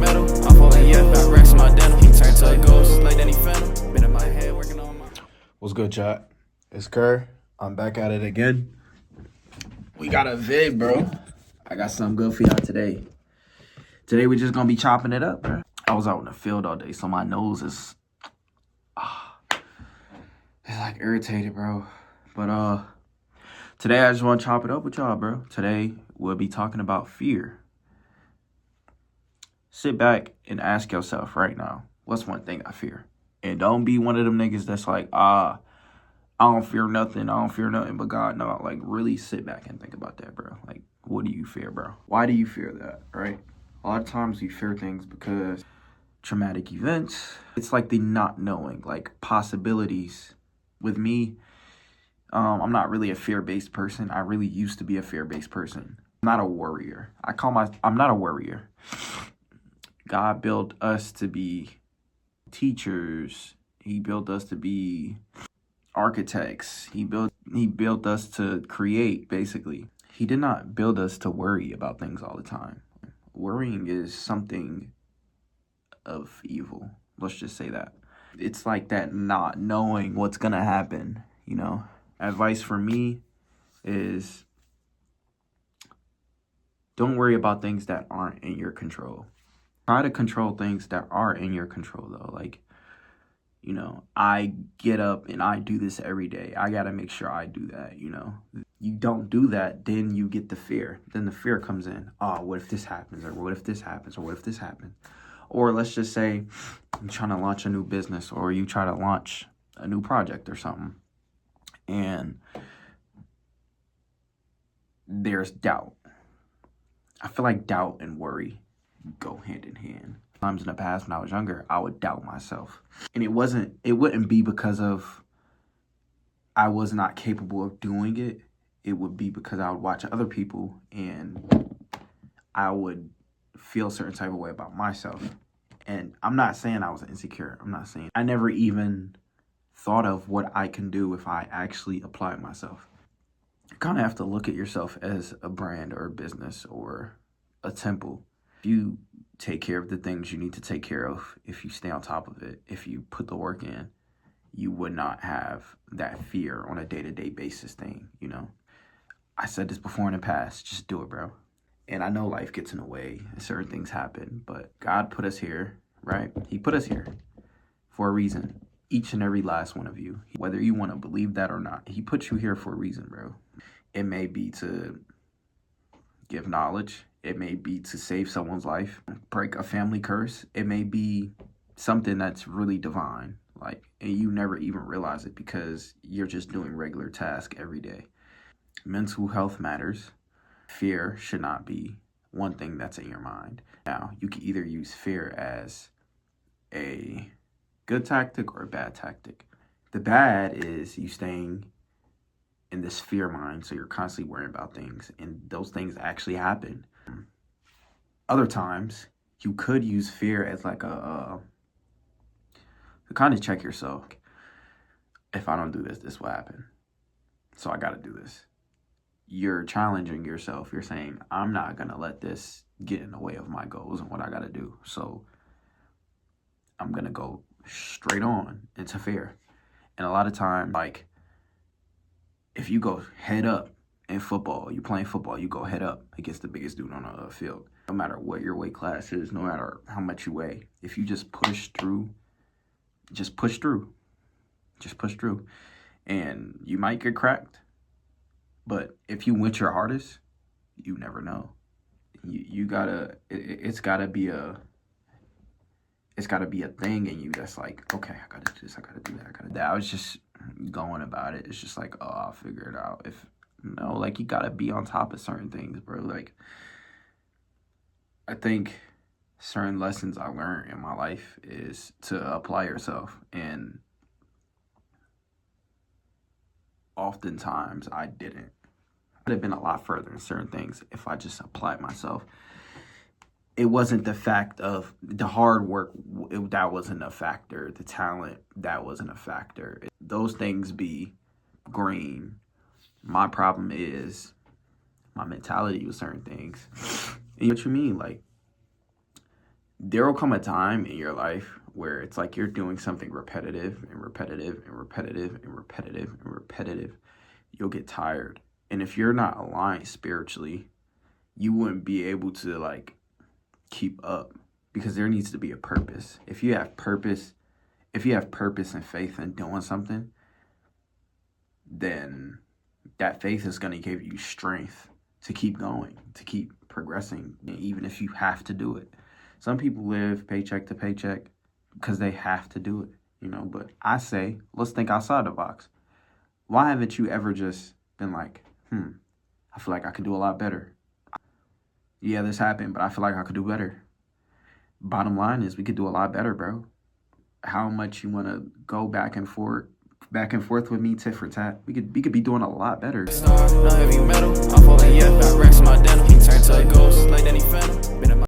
middle. I'm falling, yeah, got racks in my denim. He turned to a ghost, like Danny Phantom. Been in my head, working on my. What's good, chat? It's Kerr. I'm back at it again. We got a vid, bro. I got something good for y'all today. Today we just gonna be chopping it up, bro. I was out in the field all day, so my nose is it's like irritated, bro. But today I just want to chop it up with y'all, bro. Today we'll be talking about fear. Sit back and ask yourself right now, what's one thing I fear? And don't be one of them niggas that's like, I don't fear nothing. I don't fear nothing but God. No, like really sit back and think about that, bro. Like, what do you fear, bro? Why do you fear that, right? A lot of times we fear things because traumatic events. It's like the not knowing, like possibilities. With me, I'm not really a fear-based person. I really used to be a fear-based person. I'm not a warrior. I'm not a warrior. God built us to be teachers. He built us to be architects. He built us to create, basically. He did not build us to worry about things all the time. Worrying is something of evil. Let's just say that. It's like that not knowing what's gonna happen, you know? Advice for me is don't worry about things that aren't in your control. Try to control things that are in your control, though. Like, you know, I get up and I do this every day. I got to make sure I do that, you know. You don't do that, then you get the fear. Then the fear comes in. Oh, what if this happens? Or what if this happens? Or what if this happens? Or let's just say you're trying to launch a new business or you try to launch a new project or something. And there's doubt. I feel like doubt and worry go hand in hand. Times in the past when I was younger, I would doubt myself. And it wouldn't be because of I was not capable of doing it. It would be because I would watch other people and I would feel a certain type of way about myself. And I'm not saying I was insecure. I'm not saying I never even thought of what I can do if I actually apply myself. You kind of have to look at yourself as a brand or a business or a temple. If you take care of the things you need to take care of, if you stay on top of it, if you put the work in, you would not have that fear on a day-to-day basis thing, you know? I said this before in the past, just do it, bro. And I know life gets in the way and certain things happen, but God put us here, right? He put us here for a reason. Each and every last one of you, whether you want to believe that or not, he put you here for a reason, bro. It may be to give knowledge. It may be to save someone's life, break a family curse. It may be something that's really divine, like, and you never even realize it because you're just doing regular tasks every day. Mental health matters. Fear should not be one thing that's in your mind. Now, you can either use fear as a good tactic or a bad tactic. The bad is you staying in this fear mind, so you're constantly worrying about things, and those things actually happen. Other times, you could use fear as like to kind of check yourself. If I don't do this, this will happen. So I got to do this. You're challenging yourself. You're saying, I'm not going to let this get in the way of my goals and what I got to do. So I'm going to go straight on into fear. And a lot of time, like, if you go head up in football, you playing football, you go head up against the biggest dude on the field. No matter what your weight class is, no matter how much you weigh, if you just push through, just push through. Just push through. And you might get cracked. But if you went your hardest, you never know. You gotta, it's gotta be a thing in you that's like, okay, I gotta do this, I gotta do that, I gotta do that. I was just going about it. It's just like, oh, I'll figure it out. If no, like you gotta be on top of certain things, bro. Like I think certain lessons I learned in my life is to apply yourself, and oftentimes I didn't. I'd have been a lot further in certain things if I just applied myself. It wasn't the fact of the hard work, that wasn't a factor. The talent, that wasn't a factor. Those things be green. My problem is my mentality with certain things. And what you mean? Like, there will come a time in your life where it's like you're doing something repetitive and repetitive and repetitive and repetitive and repetitive. You'll get tired. And if you're not aligned spiritually, you wouldn't be able to like keep up, because there needs to be a purpose. If you have purpose and faith in doing something, then that faith is going to give you strength to keep going, to keep progressing, even if you have to do it. Some people live paycheck to paycheck because they have to do it, you know, but I say, let's think outside the box. Why haven't you ever just been like, I feel like I could do a lot better. Yeah, this happened, but I feel like I could do better. Bottom line is we could do a lot better, bro. How much you want to go back and forth with me, tit for tat? We could be doing a lot better. Star, no heavy metal. I'm falling, yeah. Got racks in my denim. He turned to a ghost like Danny Phantom. Been in my